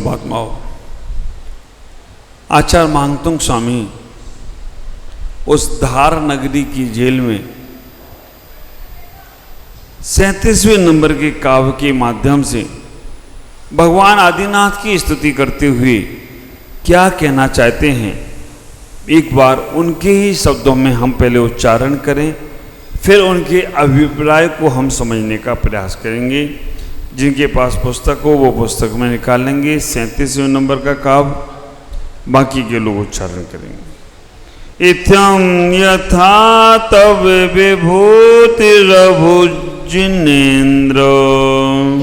महात्माओं, आचार्य मांगतुंग स्वामी उस धार नगरी की जेल में 37वें नंबर के काव्य के माध्यम से भगवान आदिनाथ की स्तुति करते हुए क्या कहना चाहते हैं, एक बार उनके ही शब्दों में हम पहले उच्चारण करें, फिर उनके अभिप्राय को हम समझने का प्रयास करेंगे। जिनके पास पुस्तक हो वो पुस्तक में निकालेंगे 37वें नंबर का काव्य, बाकी के लोग उच्चारण करेंगे। इत्यं यथा तव विभूतिरभुजिनेन्द्र,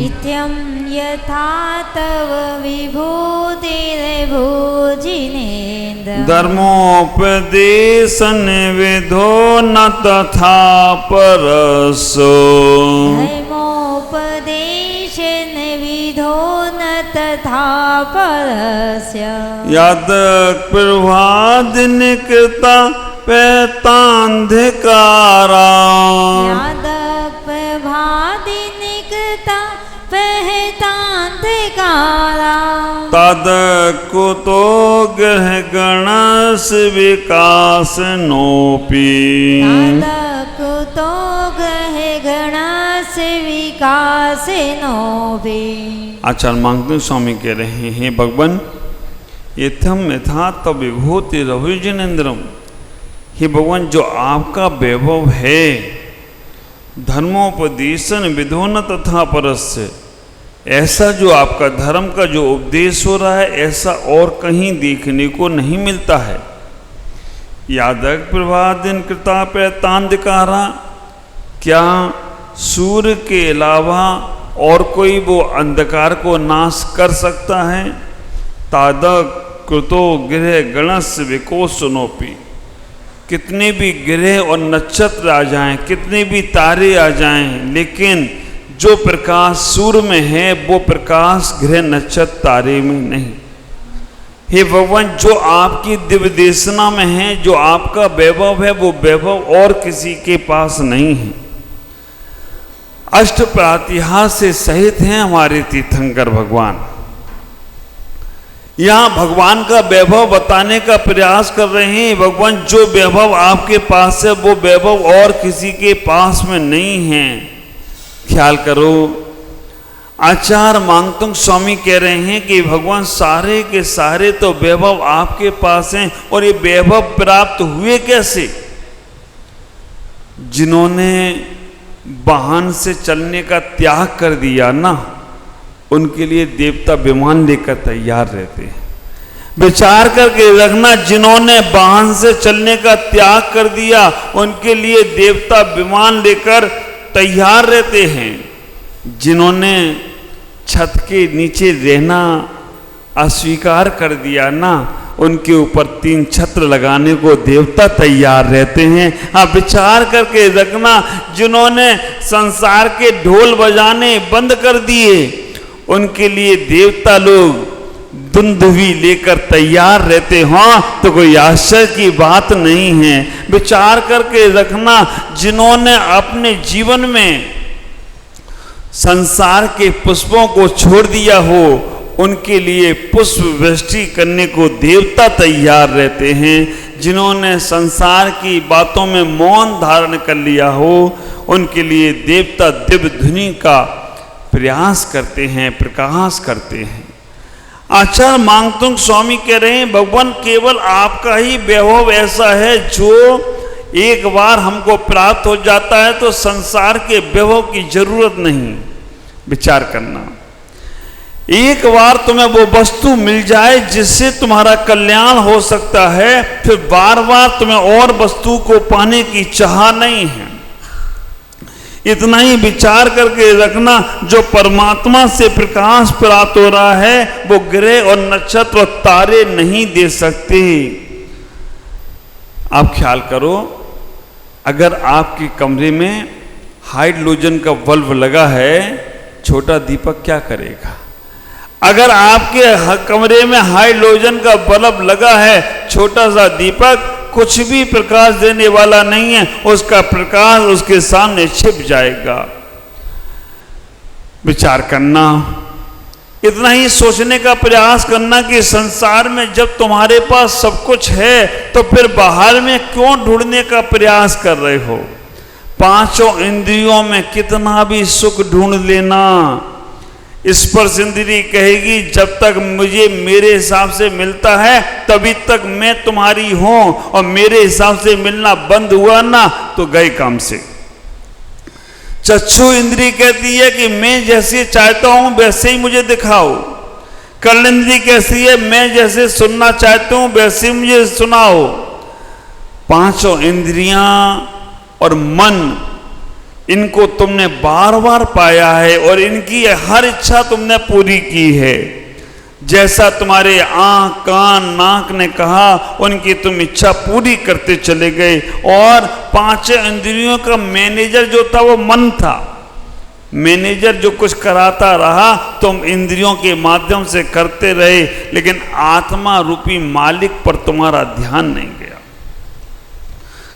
इत्यं यथा तव विभूतिरभुजिनेन्द्र, धर्मोपदेशन विधो न तथा परसो, धर्मोपदेशन विधो न तथा परस्य, याद प्रभादिन कृता पैतांधिकारा, याद प्रभादिनिकृता पैतांधिकारा, तद कुतो ग्रह गणस विकास नोपी, तद कुतो ग्रह गणस विकास नोपी। आचार्य मांगतुंग स्वामी कह रहे हैं, भगवान यथम यथा तब विभूति रविजनेन्द्रम, हे भगवान जो आपका वैभव है, धर्मोपदेशन विधोन तथा परस्य, ऐसा जो आपका धर्म का जो उपदेश हो रहा है ऐसा और कहीं देखने को नहीं मिलता है। यादक प्रभादिन कृता पैतांधिकारा, क्या सूर्य के अलावा और कोई वो अंधकार को नाश कर सकता है। तादक कृतो ग्रह गणस विकोशनोपी, कितने भी ग्रह और नक्षत्र आ जाएं, कितने भी तारे आ जाएं, लेकिन जो प्रकाश सूर्य में है वो प्रकाश ग्रह नक्षत्र तारे में नहीं। हे भगवान जो आपकी दिव्य देशना में है, जो आपका वैभव है, वो वैभव और किसी के पास नहीं है। अष्ट प्रातिहास से सहित हैं हमारे तीर्थंकर भगवान। यहाँ भगवान का वैभव बताने का प्रयास कर रहे हैं। भगवान जो वैभव आपके पास है वो वैभव और किसी के पास में नहीं है। ख्याल करो, आचार्य मांगतुंग स्वामी कह रहे हैं कि भगवान सारे के सारे तो वैभव आपके पास हैं, और ये वैभव प्राप्त हुए कैसे। जिन्होंने वाहन से चलने का त्याग कर दिया ना, उनके लिए देवता विमान लेकर तैयार रहते हैं। विचार करके रखना, जिन्होंने वाहन से चलने का त्याग कर दिया उनके लिए देवता विमान लेकर तैयार रहते हैं। जिन्होंने छत के नीचे रहना अस्वीकार कर दिया ना, उनके ऊपर 3 छत्र लगाने को देवता तैयार रहते हैं। हाँ, विचार करके रखना, जिन्होंने संसार के ढोल बजाने बंद कर दिए उनके लिए देवता लोग दुंदुभी लेकर तैयार रहते हों तो कोई आश्चर्य की बात नहीं है। विचार करके रखना, जिन्होंने अपने जीवन में संसार के पुष्पों को छोड़ दिया हो उनके लिए पुष्प वृष्टि करने को देवता तैयार रहते हैं। जिन्होंने संसार की बातों में मौन धारण कर लिया हो उनके लिए देवता दिव्य ध्वनि का प्रयास करते हैं, प्रकाश करते हैं। आचार्य मांगतुंग स्वामी कह रहे हैं, भगवान केवल आपका ही वैभव ऐसा है जो एक बार हमको प्राप्त हो जाता है तो संसार के वैभव की जरूरत नहीं। विचार करना, एक बार तुम्हें वो वस्तु मिल जाए जिससे तुम्हारा कल्याण हो सकता है, फिर बार बार तुम्हें और वस्तु को पाने की चाह नहीं है। इतना ही विचार करके रखना, जो परमात्मा से प्रकाश प्राप्त हो रहा है वो ग्रह और नक्षत्र और तारे नहीं दे सकते। आप ख्याल करो, अगर आपके कमरे में हाइड्रोजन का बल्ब लगा है, छोटा दीपक क्या करेगा। अगर आपके कमरे में हाइड्रोजन का बल्ब लगा है, छोटा सा दीपक कुछ भी प्रकाश देने वाला नहीं है, उसका प्रकाश उसके सामने छिप जाएगा। विचार करना, इतना ही सोचने का प्रयास करना कि संसार में जब तुम्हारे पास सब कुछ है तो फिर बाहर में क्यों ढूंढने का प्रयास कर रहे हो। पांचों इंद्रियों में कितना भी सुख ढूंढ लेना, स्पर्श इंद्रिय कहेगी जब तक मुझे मेरे हिसाब से मिलता है तभी तक मैं तुम्हारी हूं, और मेरे हिसाब से मिलना बंद हुआ ना तो गए काम से। चक्षु इंद्रिय कहती है कि मैं जैसे चाहता हूं वैसे ही मुझे दिखाओ। कर्ण इंद्रिय कहती है मैं जैसे सुनना चाहता हूं वैसे ही मुझे सुनाओ। पांचों इंद्रियां और मन, इनको तुमने बार बार पाया है और इनकी हर इच्छा तुमने पूरी की है। जैसा तुम्हारे आंख कान नाक ने कहा उनकी तुम इच्छा पूरी करते चले गए। और पांच इंद्रियों का मैनेजर जो था वो मन था। मैनेजर जो कुछ कराता रहा तुम इंद्रियों के माध्यम से करते रहे, लेकिन आत्मा रूपी मालिक पर तुम्हारा ध्यान नहीं गया।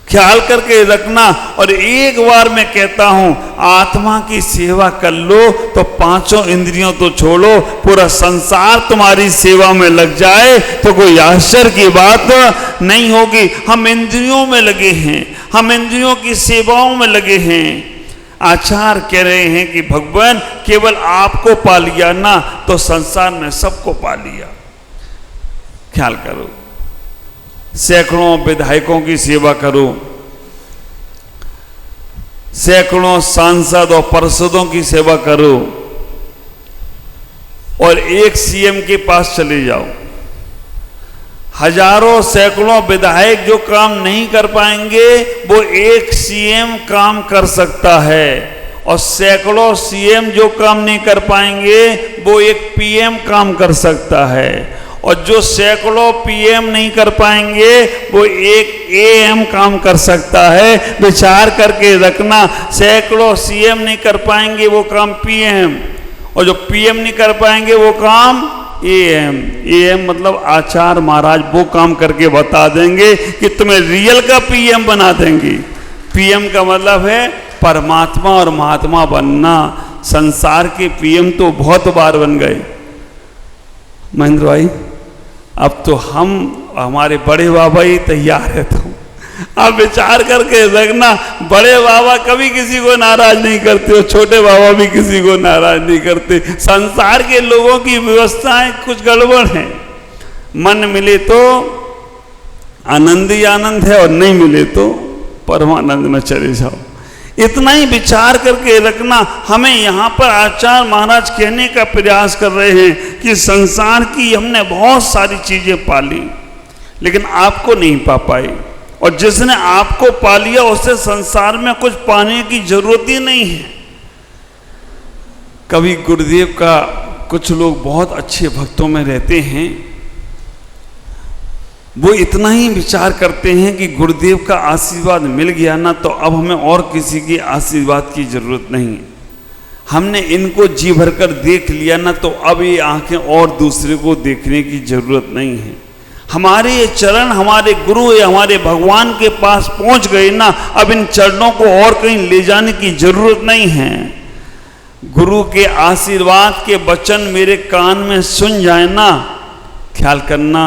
ख्याल करके रखना। और एक बार मैं कहता हूं आत्मा की सेवा कर लो तो पांचों इंद्रियों तो छोड़ो, पूरा संसार तुम्हारी सेवा में लग जाए तो कोई आश्चर्य की बात नहीं होगी। हम इंद्रियों में लगे हैं, हम इंद्रियों की सेवाओं में लगे हैं। आचार्य कह रहे हैं कि भगवान केवल आपको पा लिया ना तो संसार में सबको पा लिया। ख्याल करो, सैकड़ों विधायकों की सेवा करो, सैकड़ों सांसद और पार्षदों की सेवा करो, और एक सीएम के पास चले जाओ। हजारों सैकड़ों विधायक जो काम नहीं कर पाएंगे वो एक सीएम काम कर सकता है, और सैकड़ों सीएम जो काम नहीं कर पाएंगे वो एक पीएम काम कर सकता है, और जो सैकड़ों पीएम नहीं कर पाएंगे वो एक एएम काम कर सकता है। विचार करके रखना, सैकड़ों सीएम नहीं कर पाएंगे वो काम पीएम, और जो पीएम नहीं कर पाएंगे वो काम एएम। एएम मतलब आचार्य महाराज वो काम करके बता देंगे कि तुम्हें रियल का पीएम बना देंगे। पीएम का मतलब है परमात्मा और महात्मा बनना। संसार के पीएम तो बहुत बार बन गए महेंद्र भाई, अब तो हम हमारे बड़े बाबा ही तैयार है। तो आप विचार करके रखना, बड़े बाबा कभी किसी को नाराज नहीं करते और छोटे बाबा भी किसी को नाराज नहीं करते। संसार के लोगों की व्यवस्थाएं कुछ गड़बड़ हैं। मन मिले तो आनंद ही आनंद है और नहीं मिले तो परमानंद में चले जाओ। इतना ही विचार करके रखना। हमें यहाँ पर आचार्य महाराज कहने का प्रयास कर रहे हैं कि संसार की हमने बहुत सारी चीजें पाली लेकिन आपको नहीं पा पाए, और जिसने आपको पा लिया उससे संसार में कुछ पाने की जरूरत ही नहीं है। कभी गुरुदेव का कुछ लोग बहुत अच्छे भक्तों में रहते हैं, वो इतना ही विचार करते हैं कि गुरुदेव का आशीर्वाद मिल गया ना तो अब हमें और किसी के आशीर्वाद की जरूरत नहीं। हमने इनको जी भरकर देख लिया ना तो अब ये आंखें और दूसरे को देखने की जरूरत नहीं है। हमारे ये चरण हमारे गुरु या हमारे भगवान के पास पहुंच गए ना, अब इन चरणों को और कहीं ले जाने की जरूरत नहीं है। गुरु के आशीर्वाद के वचन मेरे कान में सुन जाए ना, ख्याल करना,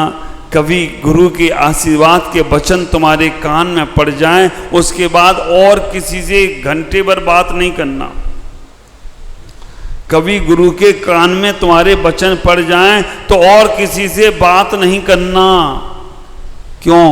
कभी गुरु के आशीर्वाद के वचन तुम्हारे कान में पड़ जाएं, उसके बाद और किसी से घंटे भर बात नहीं करना। कभी गुरु के कान में तुम्हारे वचन पड़ जाएं तो और किसी से बात नहीं करना। क्यों?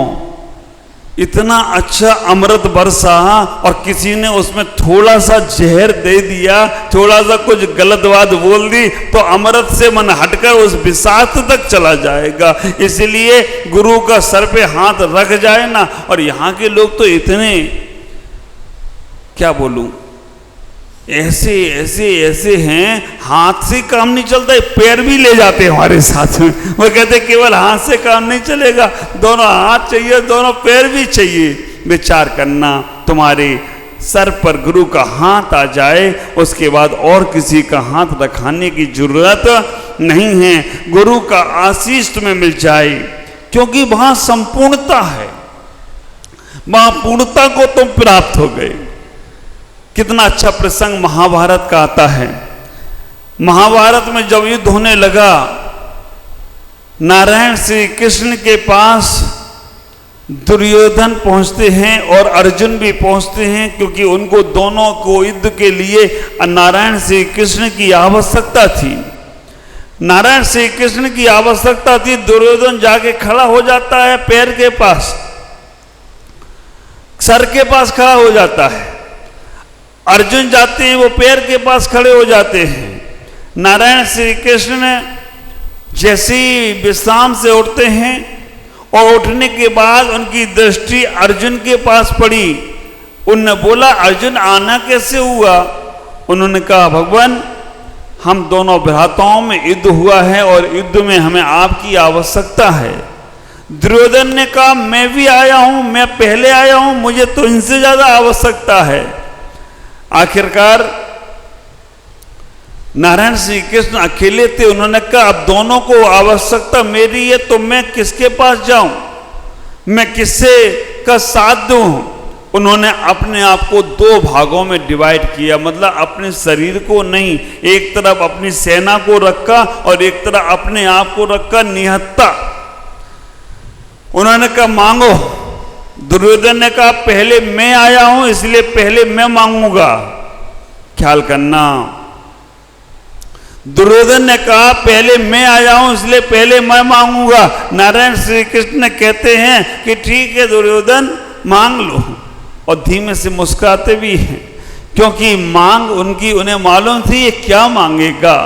इतना अच्छा अमृत बरसा और किसी ने उसमें थोड़ा सा जहर दे दिया, थोड़ा सा कुछ गलत बात बोल दी तो अमृत से मन हटकर उस विषाक्त तक चला जाएगा। इसलिए गुरु का सर पे हाथ रख जाए ना। और यहाँ के लोग तो इतने, क्या बोलूं, ऐसे ऐसे ऐसे हैं, हाथ से काम नहीं चलता, पैर भी ले जाते हैं हमारे साथ में। वो कहते केवल हाथ से काम नहीं चलेगा, दोनों हाथ चाहिए, दोनों पैर भी चाहिए। विचार करना, तुम्हारे सर पर गुरु का हाथ आ जाए उसके बाद और किसी का हाथ रखाने की जरूरत नहीं है। गुरु का आशीष तुम्हें मिल जाए, क्योंकि वहां संपूर्णता है, वहां पूर्णता को तुम प्राप्त हो गए। कितना अच्छा प्रसंग महाभारत का आता है। महाभारत में जब युद्ध होने लगा, नारायण श्री कृष्ण के पास दुर्योधन पहुंचते हैं और अर्जुन भी पहुंचते हैं, क्योंकि उनको दोनों को युद्ध के लिए नारायण श्री कृष्ण की आवश्यकता थी। नारायण श्री कृष्ण की आवश्यकता थी। दुर्योधन जाके खड़ा हो जाता है पैर के पास, सर के पास खड़ा हो जाता है। अर्जुन जाते हैं, वो पैर के पास खड़े हो जाते हैं। नारायण श्री कृष्ण जैसे ही विश्राम से उठते हैं और उठने के बाद उनकी दृष्टि अर्जुन के पास पड़ी। उनने बोला, अर्जुन आना कैसे हुआ? उन्होंने कहा, भगवान हम दोनों भ्राताओं में युद्ध हुआ है और युद्ध में हमें आपकी आवश्यकता है। दुर्योधन ने कहा, मैं भी आया हूं, मैं पहले आया हूं, मुझे तो इनसे ज्यादा आवश्यकता है। आखिरकार नारायण श्री कृष्ण अकेले थे। उन्होंने कहा, अब दोनों को आवश्यकता मेरी है, तो मैं किसके पास जाऊं, मैं किससे का साथ दूं? उन्होंने अपने आप को दो भागों में डिवाइड किया, मतलब अपने शरीर को नहीं, एक तरफ अपनी सेना को रखा और एक तरफ अपने आप को रखा निहत्ता। उन्होंने कहा, मांगो। दुर्योधन ने कहा, पहले मैं आया हूं इसलिए पहले मैं मांगूंगा। ख्याल करना, दुर्योधन ने कहा, पहले मैं आया हूं इसलिए पहले मैं मांगूंगा। नारायण श्री कृष्ण कहते हैं कि ठीक है दुर्योधन, मांग लो। और धीमे से मुस्कुराते भी हैं, क्योंकि मांग उनकी, उन्हें मालूम थी ये क्या मांगेगा।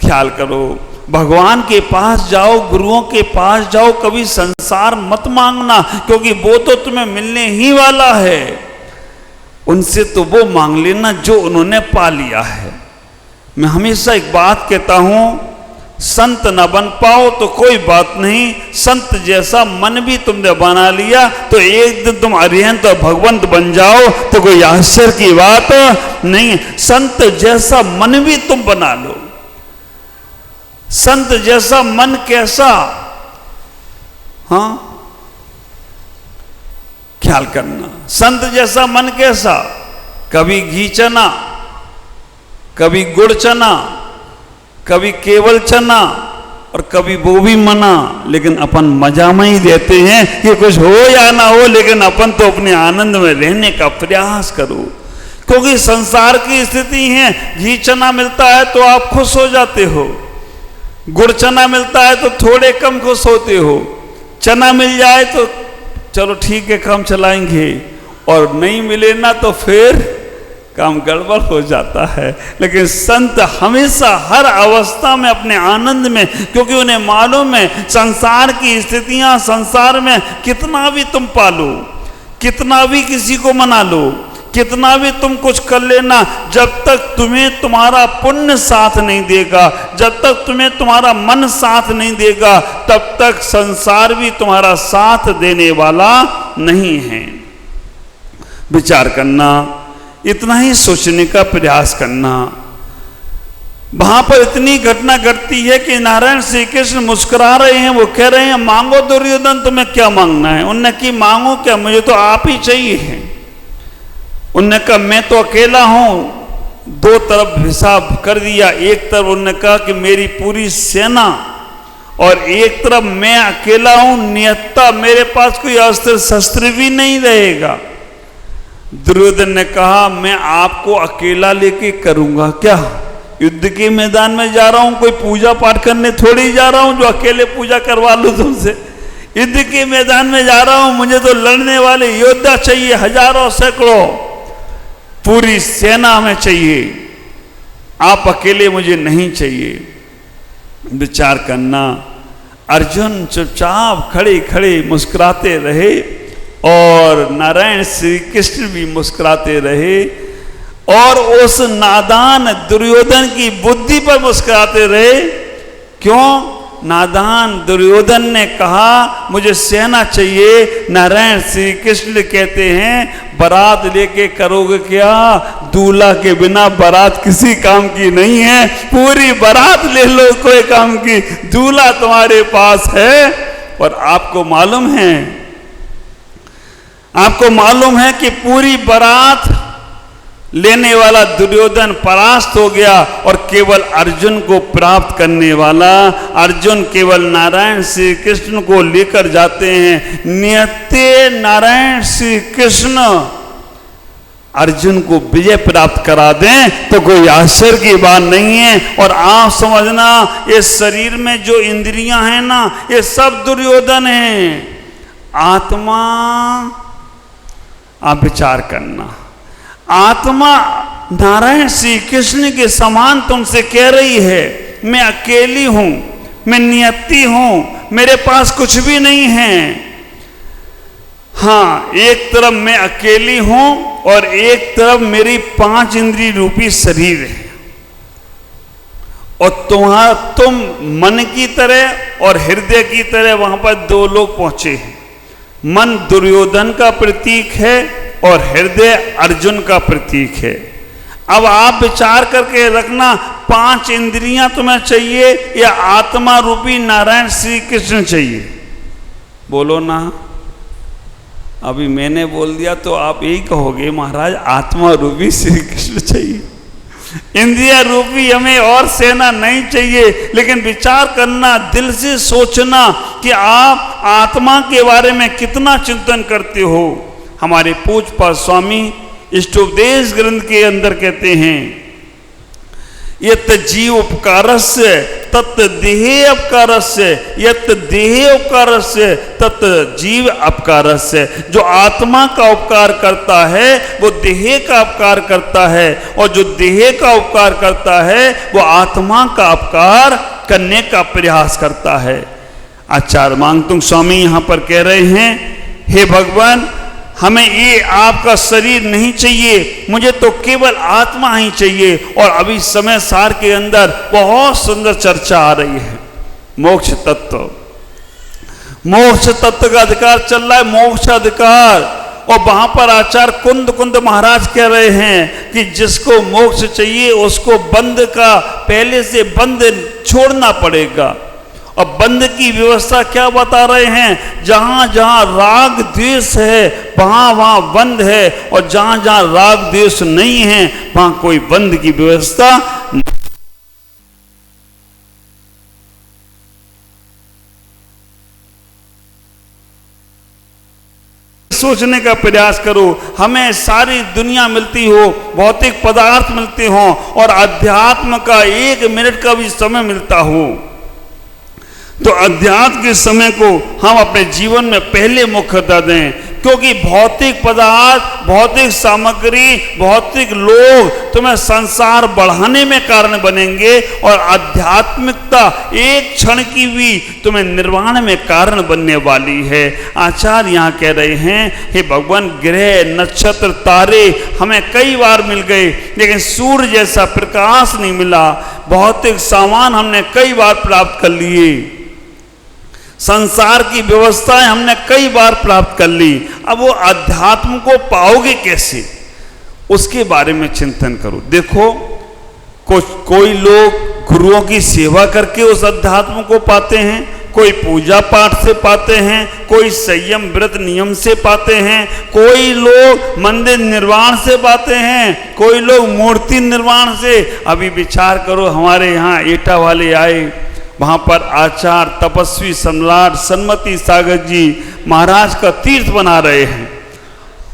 ख्याल करो, भगवान के पास जाओ, गुरुओं के पास जाओ, कभी संसार मत मांगना, क्योंकि वो तो तुम्हें मिलने ही वाला है। उनसे तो वो मांग लेना जो उन्होंने पा लिया है। मैं हमेशा एक बात कहता हूं, संत न बन पाओ तो कोई बात नहीं, संत जैसा मन भी तुमने बना लिया तो एक दिन तुम अरिहंत और भगवंत बन जाओ तो कोई आश्चर्य की बात नहीं। संत जैसा मन भी तुम बना लो। संत जैसा मन कैसा? हाँ, ख्याल करना, संत जैसा मन कैसा? कभी घी चना, कभी गुड़ चना, कभी केवल चना और कभी वो भी मना, लेकिन अपन मजा में ही देते हैं कि कुछ हो या ना हो, लेकिन अपन तो अपने आनंद में रहने का प्रयास करो। क्योंकि संसार की स्थिति है, घी चना मिलता है तो आप खुश हो जाते हो, गुड़ चना मिलता है तो थोड़े कम खुश होते हो, चना मिल जाए तो चलो ठीक है काम चलाएंगे, और नहीं मिले ना तो फिर काम गड़बड़ हो जाता है। लेकिन संत हमेशा हर अवस्था में अपने आनंद में, क्योंकि उन्हें मालूम है संसार की स्थितियां, संसार में कितना भी तुम पालो, कितना भी किसी को मना लो, कितना भी तुम कुछ कर लेना, जब तक तुम्हें तुम्हारा पुण्य साथ नहीं देगा, जब तक तुम्हें तुम्हारा मन साथ नहीं देगा, तब तक संसार भी तुम्हारा साथ देने वाला नहीं है। विचार करना, इतना ही सोचने का प्रयास करना। वहां पर इतनी घटना घटती है कि नारायण श्री कृष्ण मुस्कुरा रहे हैं, वो कह रहे हैं, मांगो दुर्योधन, तुम्हें क्या मांगना है? उन्होंने की मांगो क्या, मुझे तो आप ही चाहिए है। उन्होंने कहा, मैं तो अकेला हूं। दो तरफ हिसाब कर दिया, एक तरफ उन्होंने कहा कि मेरी पूरी सेना, और एक तरफ मैं अकेला हूं, नियत्ता, मेरे पास कोई अस्त्र शस्त्र भी नहीं रहेगा। दुर्योधन ने कहा, मैं आपको अकेला लेके करूंगा क्या? युद्ध के मैदान में जा रहा हूं, कोई पूजा पाठ करने थोड़ी जा रहा हूं जो अकेले पूजा करवा लूं तुमसे। युद्ध के मैदान में जा रहा हूं, मुझे तो लड़ने वाले योद्धा चाहिए, हजारों सैकड़ों, पूरी सेना में चाहिए, आप अकेले मुझे नहीं चाहिए। विचार करना, अर्जुन चुपचाप खड़े खड़े मुस्कुराते रहे और नारायण श्री कृष्ण भी मुस्कुराते रहे, और उस नादान दुर्योधन की बुद्धि पर मुस्कुराते रहे। क्यों? नादान दुर्योधन ने कहा, मुझे सेना चाहिए। नारायण श्री कृष्ण कहते हैं, बारात लेके करोगे क्या? दूल्हा के बिना बारात किसी काम की नहीं है, पूरी बारात ले लो, कोई काम की। दूल्हा तुम्हारे पास है, और आपको मालूम है कि पूरी बारात लेने वाला दुर्योधन परास्त हो गया और केवल अर्जुन को प्राप्त करने वाला अर्जुन केवल नारायण श्री कृष्ण को लेकर जाते हैं। नियते नारायण श्री कृष्ण अर्जुन को विजय प्राप्त करा दें तो कोई आश्चर्य की बात नहीं है। और आप समझना, ये शरीर में जो इंद्रियां हैं ना, ये सब दुर्योधन हैं। आत्मा, आप विचार करना, आत्मा नारायण श्री कृष्ण के समान तुमसे कह रही है, मैं अकेली हूं, मैं नियति हूं, मेरे पास कुछ भी नहीं है। हाँ, एक तरफ मैं अकेली हूं और एक तरफ मेरी 5 इंद्रिय रूपी शरीर है। और तुम मन की तरह और हृदय की तरह वहां पर 2 लोग पहुंचे हैं। मन दुर्योधन का प्रतीक है और हृदय अर्जुन का प्रतीक है। अब आप विचार करके रखना, 5 इंद्रियां तुम्हें चाहिए या आत्मा रूपी नारायण श्री कृष्ण चाहिए? बोलो ना। अभी मैंने बोल दिया तो आप यही कहोगे, महाराज आत्मा रूपी श्री कृष्ण चाहिए, इंद्रिया रूपी हमें और सेना नहीं चाहिए। लेकिन विचार करना, दिल से सोचना कि आप आत्मा के बारे में कितना चिंतन करते हो। हमारे पूज्य स्वामी इष्टोपदेश ग्रंथ के अंदर कहते हैं, यत जीव उपकारस्य तत् देहे अपकारस्य, यत देहे उपकारस्य तत् जीव अपकारस्य। जो आत्मा का उपकार करता है वो देह का उपकार करता है, और जो देह का उपकार करता है वो आत्मा का उपकार करने का प्रयास करता है। आचार्य मांगतुंग स्वामी यहाँ पर कह रहे हैं, हे भगवान, हमें ये आपका शरीर नहीं चाहिए, मुझे तो केवल आत्मा ही चाहिए। और अभी समय सार के अंदर बहुत सुंदर चर्चा आ रही है, मोक्ष तत्व, मोक्ष तत्व का अधिकार चल रहा है, मोक्ष अधिकार। और वहां पर आचार्य कुंद महाराज कह रहे हैं कि जिसको मोक्ष चाहिए उसको बंध का, पहले से बंध छोड़ना पड़ेगा। अब बंध की व्यवस्था क्या बता रहे हैं? जहां जहां राग द्वेष है वहां वहां बंध है, और जहां जहां राग द्वेष नहीं है वहां कोई बंध की व्यवस्था नहीं। सोचने का प्रयास करो, हमें सारी दुनिया मिलती हो, भौतिक पदार्थ मिलते हो, और अध्यात्म का 1 मिनट का भी समय मिलता हो, तो अध्यात्म के समय को हम अपने जीवन में पहले मुख्यता दें। क्योंकि भौतिक पदार्थ, भौतिक सामग्री, भौतिक लोग तुम्हें संसार बढ़ाने में कारण बनेंगे, और आध्यात्मिकता एक क्षण की भी तुम्हें निर्वाण में कारण बनने वाली है। आचार्य यहाँ कह रहे हैं, हे भगवान, ग्रह नक्षत्र तारे हमें कई बार मिल गए, लेकिन सूर्य जैसा प्रकाश नहीं मिला। भौतिक सामान हमने कई बार प्राप्त कर लिए, संसार की व्यवस्थाएं हमने कई बार प्राप्त कर ली, अब वो अध्यात्म को पाओगे कैसे, उसके बारे में चिंतन करो। देखो, कोई लोग गुरुओं की सेवा करके उस अध्यात्म को पाते हैं, कोई पूजा पाठ से पाते हैं, कोई संयम व्रत नियम से पाते हैं, कोई लोग मंदिर निर्माण से पाते हैं, कोई लोग मूर्ति निर्माण से। अभी विचार करो, हमारे यहाँ एटा वाले आए, वहाँ पर आचार्य तपस्वी सम्राट सन्मति सागर जी महाराज का तीर्थ बना रहे हैं,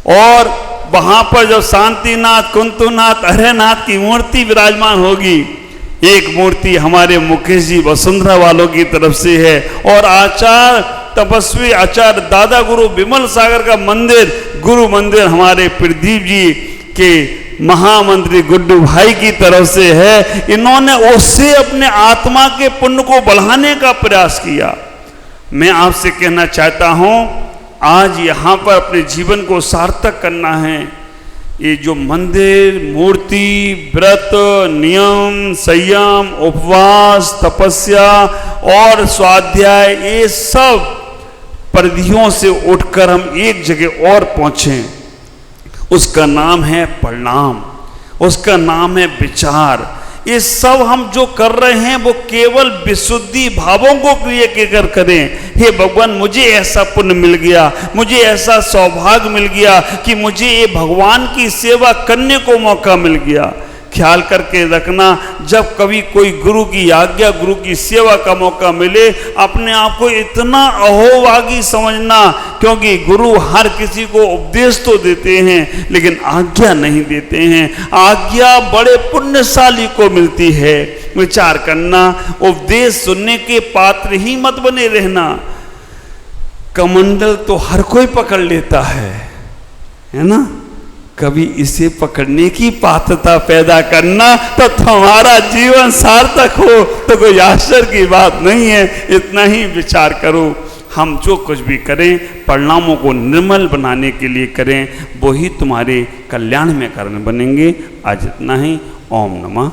और वहाँ पर जब शांतिनाथ, कुंतुनाथ, हरेनाथ की मूर्ति विराजमान होगी, एक मूर्ति हमारे मुकेश जी वसुंधरा वालों की तरफ से है, और आचार्य तपस्वी आचार्य दादा गुरु विमल सागर का मंदिर, गुरु मंदिर हमारे प्रदीप जी के महामंत्री गुड्डू भाई की तरफ से है। इन्होंने उससे अपने आत्मा के पुण्य को बढ़ाने का प्रयास किया। मैं आपसे कहना चाहता हूं, आज यहां पर अपने जीवन को सार्थक करना है। ये जो मंदिर, मूर्ति, व्रत, नियम, संयम, उपवास, तपस्या और स्वाध्याय, ये सब परिधियों से उठकर हम एक जगह और पहुंचे, उसका नाम है परिणाम, उसका नाम है विचार। ये सब हम जो कर रहे हैं वो केवल विशुद्धि भावों को क्रिया कर करें। हे भगवान, मुझे ऐसा पुण्य मिल गया, मुझे ऐसा सौभाग्य मिल गया कि मुझे ये भगवान की सेवा करने को मौका मिल गया। ख्याल करके रखना, जब कभी कोई गुरु की आज्ञा, गुरु की सेवा का मौका मिले, अपने आप को इतना अहोभागी समझना, क्योंकि गुरु हर किसी को उपदेश तो देते हैं लेकिन आज्ञा नहीं देते हैं। आज्ञा बड़े पुण्यशाली को मिलती है। विचार करना, उपदेश सुनने के पात्र ही मत बने रहना। कमंडल तो हर कोई पकड़ लेता है ना? कभी इसे पकड़ने की पात्रता पैदा करना तो तुम्हारा जीवन सार्थक हो तो कोई आश्चर्य की बात नहीं है। इतना ही विचार करो। हम जो कुछ भी करें परिणामों को निर्मल बनाने के लिए करें, वही तुम्हारे कल्याण में कारण बनेंगे। आज इतना ही। ओम नमः